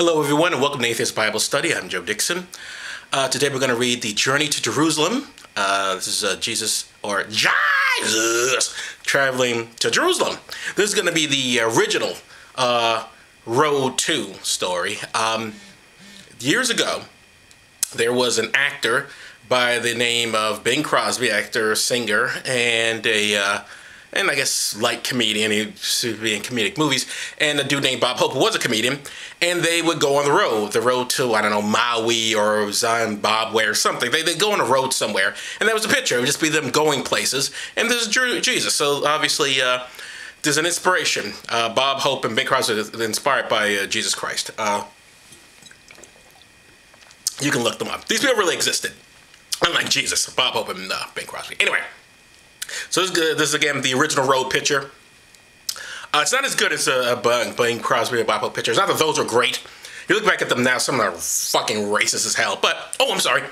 Hello everyone and welcome to Atheist Bible Study. I'm Joe Dixon. Today we're going to read The Journey to Jerusalem. This is Jesus traveling to Jerusalem. This is going to be the original Road to story. Years ago, there was an actor by the name of Bing Crosby, actor, singer, and I guess light comedian. He used to be in comedic movies. And a dude named Bob Hope was a comedian. And they would go on the road to, I don't know, Maui or Zimbabwe or something. They'd go on a road somewhere. And that was a picture. It would just be them going places. And there's Jesus. So obviously, there's an inspiration. Bob Hope and Bing Crosby are inspired by Jesus Christ. You can look them up. These people really existed. Unlike Jesus, Bob Hope and Bing Crosby. Anyway. So this is again the original road picture. It's not as good as Bing Crosby or Bob Hope pictures. Not that those are great. You look back at them now, some of them are fucking racist as hell. But, oh, I'm sorry.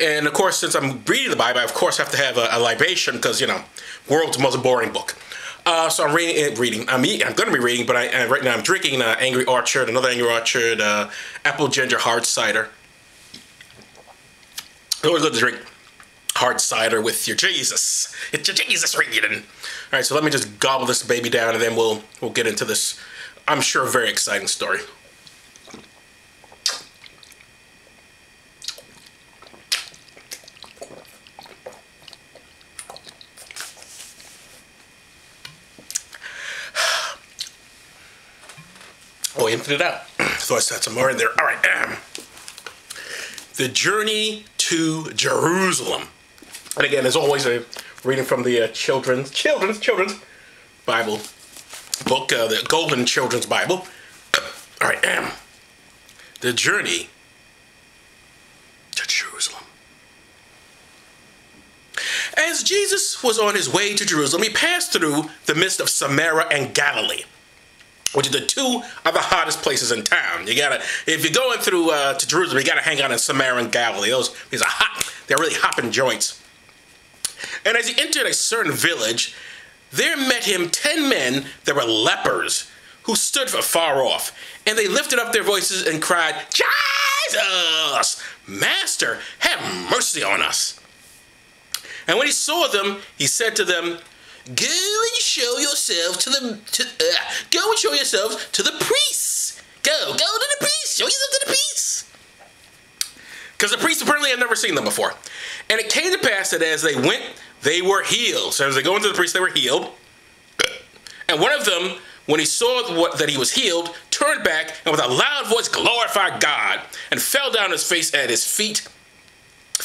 And of course, since I'm reading the Bible, I of course have to have a libation because, you know, world's most boring book. So I'm reading. I'm going to be reading, but right now I'm drinking Angry Orchard, another Angry Orchard apple ginger hard cider. It's always good to drink hard cider with your Jesus. It's your Jesus reading. All right, so let me just gobble this baby down, and then we'll get into this, I'm sure, very exciting story. Oh, I emptied it out. So I set some more in there. All right. The Journey to Jerusalem. And again, as always, I'm reading from the children's Bible book, the Golden Children's Bible. All right, The Journey to Jerusalem. As Jesus was on his way to Jerusalem, he passed through the midst of Samaria and Galilee, which are the two of the hottest places in town. You gotta, if you're going through to Jerusalem, you gotta hang out in Samaria and Galilee. These are hot. They're really hopping joints. And as he entered a certain village, there met him 10 men that were lepers, who stood afar off. And they lifted up their voices and cried, "Jesus, Master, have mercy on us." And when he saw them, he said to them, Go and show yourselves to the priests. Go to the priests. Show yourself to the priests. Because the priests apparently had never seen them before. And it came to pass that as they went, they were healed. So as they go into the priest, they were healed. And one of them, when he saw that he was healed, turned back and with a loud voice glorified God and fell down his face at his feet.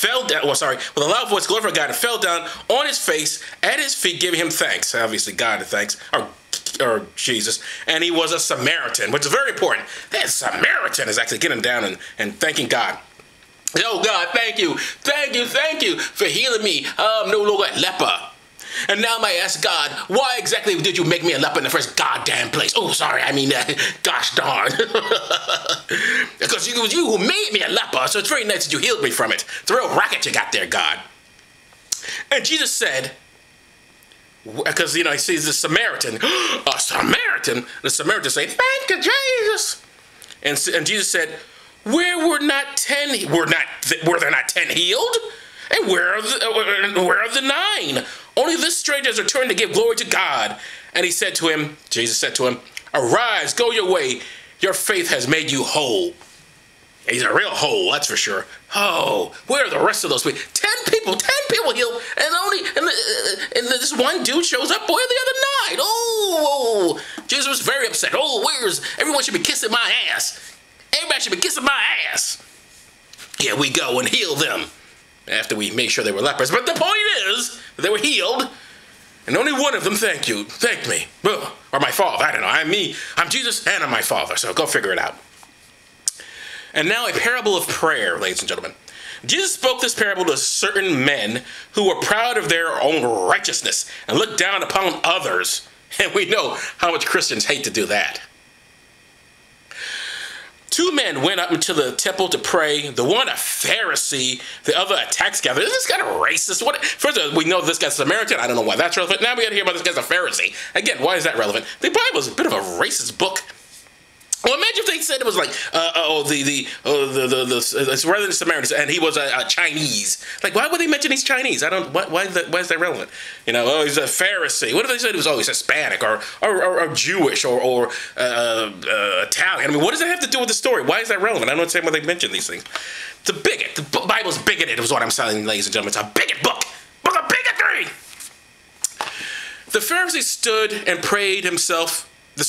With a loud voice glorified God and fell down on his face at his feet, giving him thanks. Obviously, God thanks, or Jesus. And he was a Samaritan, which is very important. That Samaritan is actually getting down and thanking God. Oh, God, thank you for healing me. I'm no longer a leper. And now I might ask God, why exactly did you make me a leper in the first goddamn place? Oh, sorry, I mean, gosh darn. Because it was you who made me a leper, so it's very nice that you healed me from it. It's a real racket you got there, God. And Jesus said, because, you know, he sees the Samaritan, a Samaritan, the Samaritan saying, thank you, Jesus. And Jesus said, were there not 10 healed? And where are the 9? Only this stranger has returned to give glory to God. And Jesus said to him, arise, go your way. Your faith has made you whole. He's a real whole, that's for sure. Oh, where are the rest of those people? 10 people healed, and this one dude shows up. Where are the other 9? Oh, Jesus was very upset. Oh, everyone should be kissing my ass. Everybody should be kissing my ass. Here we go and heal them. After we made sure they were lepers. But the point is, they were healed, and only one of them thanked me. Or my father, I don't know. I'm Jesus and I'm my father, so go figure it out. And now a parable of prayer, ladies and gentlemen. Jesus spoke this parable to certain men who were proud of their own righteousness and looked down upon others. And we know how much Christians hate to do that. 2 men went up into the temple to pray. The one a Pharisee, the other a tax gatherer. Is this kind of racist? First of all, we know this guy's Samaritan. I don't know why that's relevant. Now we got to hear about this guy's a Pharisee. Again, why is that relevant? The Bible is a bit of a racist book. Well, imagine if they said it was like, it's rather than Samaritans, and he was a Chinese. Like, why would they mention he's Chinese? I don't. Why is that relevant? You know, oh, he's a Pharisee. What if they said he was he's Hispanic or Jewish or Italian? I mean, what does that have to do with the story? Why is that relevant? I don't understand why they mention these things. It's a bigot. The Bible's bigoted, is what I'm saying, ladies and gentlemen. It's a bigot book. Book of bigotry. The Pharisee stood and prayed himself. The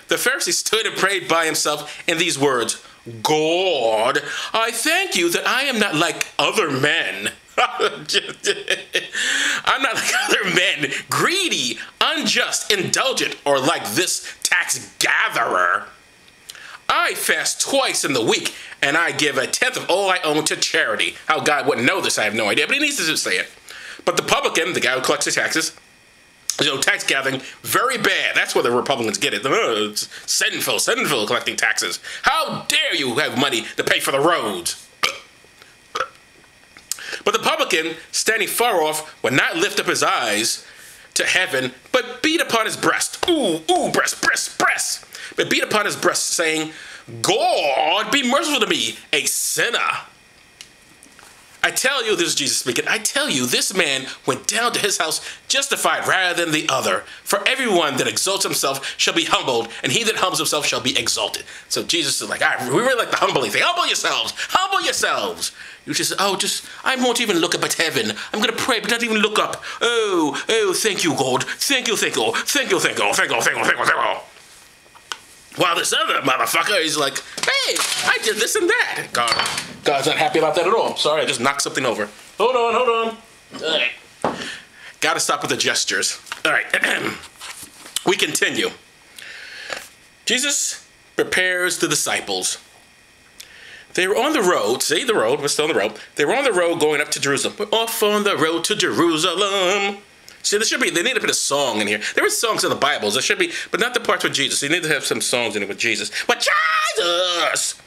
Pharisee stood and prayed by himself in these words: God, I thank you that I am not like other men. I'm not like other men, greedy, unjust, indulgent, or like this tax gatherer. I fast twice in the week, and I give a tenth of all I own to charity. How God wouldn't know this, I have no idea, but he needs to just say it. But the publican, the guy who collects the taxes, tax gathering, very bad. That's where the Republicans get it. It's sinful collecting taxes. How dare you have money to pay for the roads? But the publican, standing far off, would not lift up his eyes to heaven, but beat upon his breast. Ooh, breast. But beat upon his breast, saying, God, be merciful to me, a sinner. I tell you, this is Jesus speaking, I tell you, this man went down to his house justified rather than the other. For everyone that exalts himself shall be humbled, and he that humbles himself shall be exalted. So Jesus is like, we really like the humbling thing. Humble yourselves. Humble yourselves. You just, I won't even look up at heaven. I'm going to pray, but not even look up. Oh, thank you, God. Thank you. While this other motherfucker is like, hey, I did this and that. God's not happy about that at all. Sorry, I just knocked something over. Hold on. All right. Gotta stop with the gestures. All right. We continue. Jesus prepares the disciples. They were on the road. See the road? We're still on the road. They were on the road going up to Jerusalem. We're off on the road to Jerusalem. See, they need to put a song in here. There are songs in the Bibles. There should be, but not the parts with Jesus. They need to have some songs in it with Jesus. But Jesus!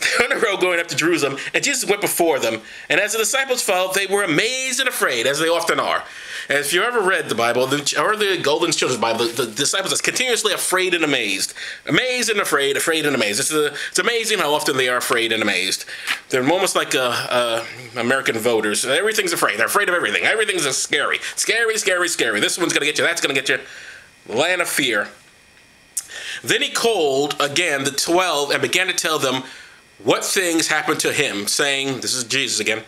They're on the road going up to Jerusalem, and Jesus went before them. And as the disciples followed, they were amazed and afraid, as they often are. And if you ever read the Bible, or the Golden Children's Bible, the disciples are continuously afraid and amazed. Amazed and afraid and amazed. It's amazing how often they are afraid and amazed. They're almost like American voters. Everything's afraid. They're afraid of everything. Everything's scary. Scary. This one's going to get you. That's going to get you. Land of fear. Then he called again the 12 and began to tell them what things happened to him, saying, this is Jesus again,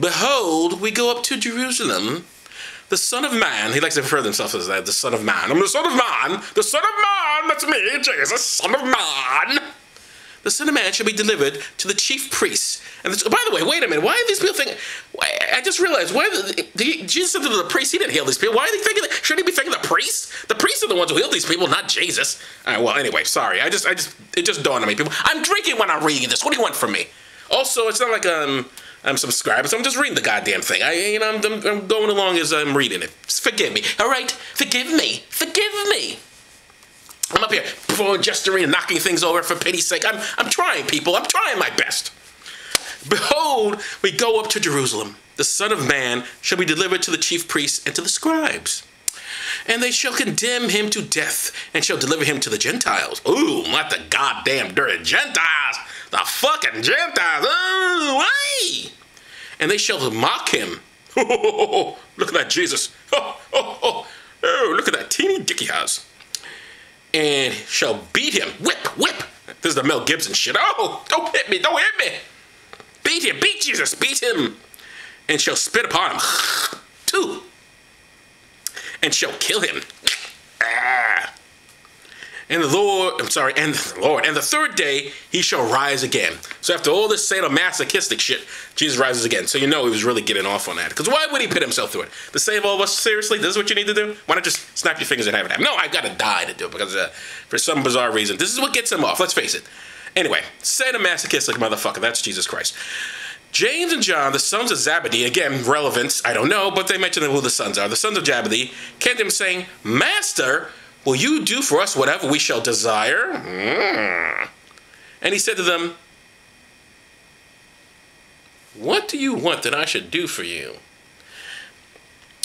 behold, we go up to Jerusalem. The Son of Man, he likes to refer to himself as that, the Son of Man. I'm the Son of Man, that's me, Jesus, Son of Man. The Son of Man shall be delivered to the chief priests. And this, by the way, wait a minute, why are these people thinking, I just realized, Jesus said to the priests, he didn't heal these people. Why are they thinking that? Shouldn't he be thinking the priests? The priests are the ones who healed these people, not Jesus. All right, well, anyway, sorry, it just dawned on me, people. I'm drinking when I'm reading this. What do you want from me? Also, it's not like I'm subscribed, so I'm just reading the goddamn thing. I'm going along as I'm reading it. Forgive me, all right? Forgive me. I'm up here gesturing and knocking things over for pity's sake. I'm trying, people. I'm trying my best. Behold, we go up to Jerusalem. The Son of Man shall be delivered to the chief priests and to the scribes. And they shall condemn him to death and shall deliver him to the Gentiles. Ooh, not the goddamn dirty Gentiles. The fucking Gentiles. Ooh, hey. And they shall mock him. Oh, look at that Jesus. Oh, look at that teeny dicky house. And shall beat him. Whip. This is the Mel Gibson shit. Oh, don't hit me. Beat him. Beat Jesus. Beat him. And shall spit upon him. Two. And shall kill him. And the third day he shall rise again. So after all this sadomasochistic shit, Jesus rises again. So you know he was really getting off on that. Because why would he put himself through it? To save all of us? Seriously? This is what you need to do? Why not just snap your fingers and have it happen? No, I've got to die to do it because for some bizarre reason. This is what gets him off. Let's face it. Anyway, sadomasochistic motherfucker. That's Jesus Christ. James and John, the sons of Zebedee, again, relevance, I don't know, but they mention who the sons are. The sons of Zebedee came to him saying, Master, will you do for us whatever we shall desire? And he said to them, what do you want that I should do for you?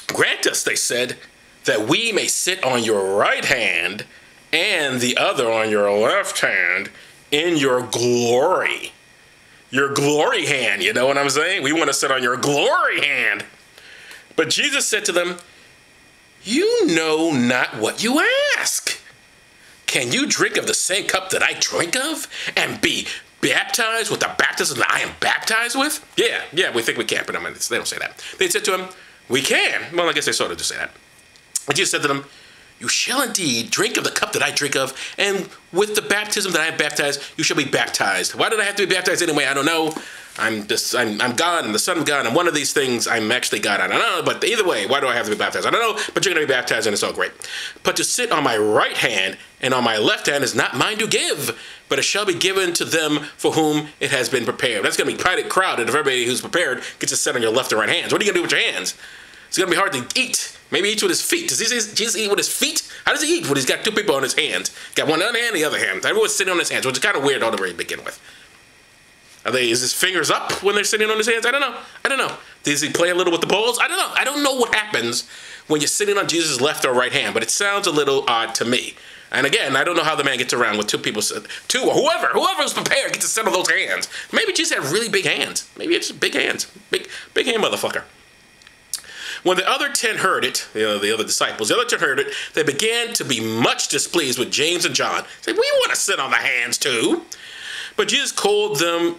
Grant us, they said, that we may sit on your right hand and the other on your left hand in your glory. Your glory hand, you know what I'm saying? We want to sit on your glory hand. But Jesus said to them, you know not what you ask. Can you drink of the same cup that I drink of and be baptized with the baptism that I am baptized with? Yeah, we think we can, but they don't say that. They said to him, we can. Well, I guess they sort of just say that. And Jesus said to them, you shall indeed drink of the cup that I drink of, and with the baptism that I am baptized, you shall be baptized. Why did I have to be baptized anyway? I don't know. I'm God, I'm the Son of God, and one of these things, I'm actually God. I don't know, but either way, why do I have to be baptized? I don't know, but you're going to be baptized, and it's all great. But to sit on my right hand and on my left hand is not mine to give, but it shall be given to them for whom it has been prepared. That's going to be crowded if everybody who's prepared gets to sit on your left or right hands. What are you going to do with your hands? It's going to be hard to eat. Maybe he eats with his feet. Does Jesus eat with his feet? How does he eat when he's got two people on his hands? Got one hand and the other hand. Everyone's sitting on his hands, which is kind of weird all the way to begin with. Is his fingers up when they're sitting on his hands? I don't know. Does he play a little with the balls? I don't know. I don't know what happens when you're sitting on Jesus' left or right hand, but it sounds a little odd to me. And again, I don't know how the man gets around with two people, or whoever's prepared gets to sit on those hands. Maybe Jesus had really big hands. Maybe it's just big hands. Big hand motherfucker. When the other 10 heard it, the other disciples, the other 10 heard it, they began to be much displeased with James and John. They said, we want to sit on the hands too. But Jesus called them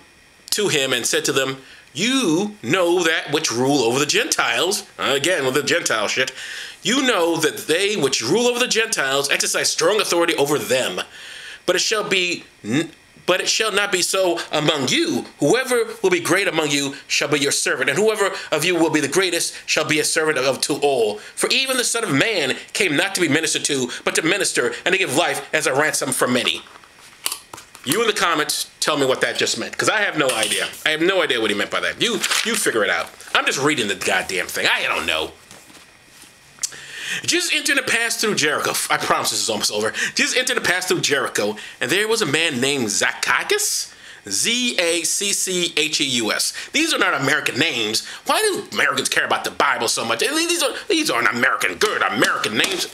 to him and said to them, you know that which rule over the Gentiles. Again, with the Gentile shit. You know that they which rule over the Gentiles exercise strong authority over them. But it shall not be so among you. Whoever will be great among you shall be your servant, and whoever of you will be the greatest shall be a servant of to all. For even the Son of Man came not to be ministered to, but to minister and to give life as a ransom for many. You in the comments tell me what that just meant, because I have no idea. I have no idea what he meant by that. You figure it out. I'm just reading the goddamn thing. I don't know. Jesus entered and passed through Jericho. I promise this is almost over. Jesus entered and passed through Jericho, and there was a man named Zacchaeus. Z-A-C-C-H-E-U-S. These are not American names. Why do Americans care about the Bible so much? These aren't American names.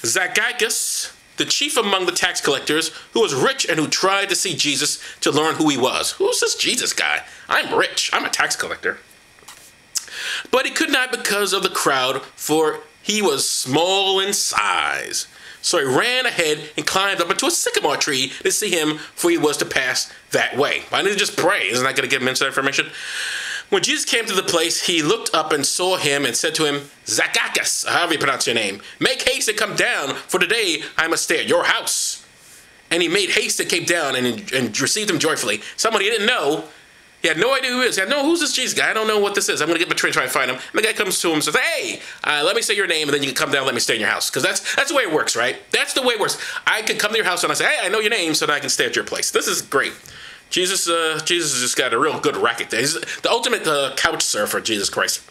Zacchaeus, the chief among the tax collectors, who was rich and who tried to see Jesus to learn who he was. Who's this Jesus guy? I'm rich. I'm a tax collector. But he could not because of the crowd, for he was small in size. So he ran ahead and climbed up into a sycamore tree to see him, for he was to pass that way. Why didn't he just pray? Isn't that going to give him inside information? When Jesus came to the place, he looked up and saw him and said to him, Zacchaeus, however you pronounce your name, make haste and come down, for today I must stay at your house. And he made haste and came down and received him joyfully. Someone he didn't know. He had no idea who he is. He had no, who's this Jesus guy? I don't know what this is. I'm going to get my train and try and find him. And the guy comes to him and says, hey, let me say your name, and then you can come down and let me stay in your house. Because that's the way it works, right? That's the way it works. I could come to your house and I say, hey, I know your name, so that I can stay at your place. This is great. Jesus has just got a real good racket there. He's the ultimate couch surfer, Jesus Christ.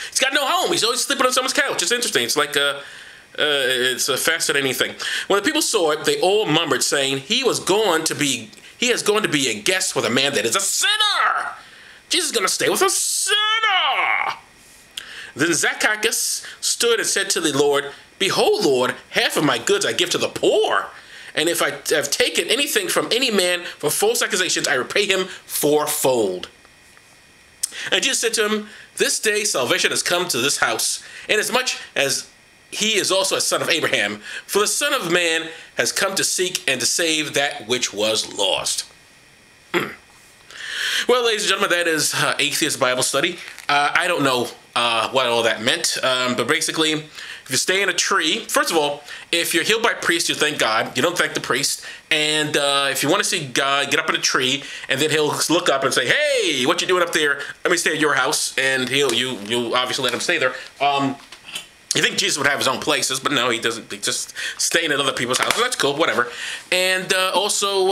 He's got no home. He's always sleeping on someone's couch. It's interesting. It's like it's a fascinating thing. When the people saw it, they all murmured, saying, he has gone to be a guest with a man that is a sinner. Jesus is going to stay with a sinner. Then Zacchaeus stood and said to the Lord, behold, Lord, half of my goods I give to the poor. And if I have taken anything from any man for false accusations, I repay him fourfold. And Jesus said to him, this day salvation has come to this house, inasmuch as he is also a son of Abraham. For the Son of Man has come to seek and to save that which was lost. Well, ladies and gentlemen, that is Atheist Bible Study. I don't know what all that meant, but basically, if you stay in a tree, first of all, if you're healed by a priest, you thank God. You don't thank the priest. And if you want to see God, get up in a tree, and then he'll look up and say, hey, what you doing up there? Let me stay at your house. And you'll obviously let him stay there. You think Jesus would have his own places, but no, he doesn't. He just staying at other people's houses. That's cool, whatever. And also,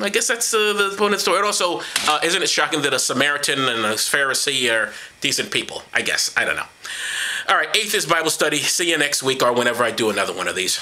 I guess that's the point of the story. And also, isn't it shocking that a Samaritan and a Pharisee are decent people? I guess. I don't know. All right, Atheist Bible Study. See you next week or whenever I do another one of these.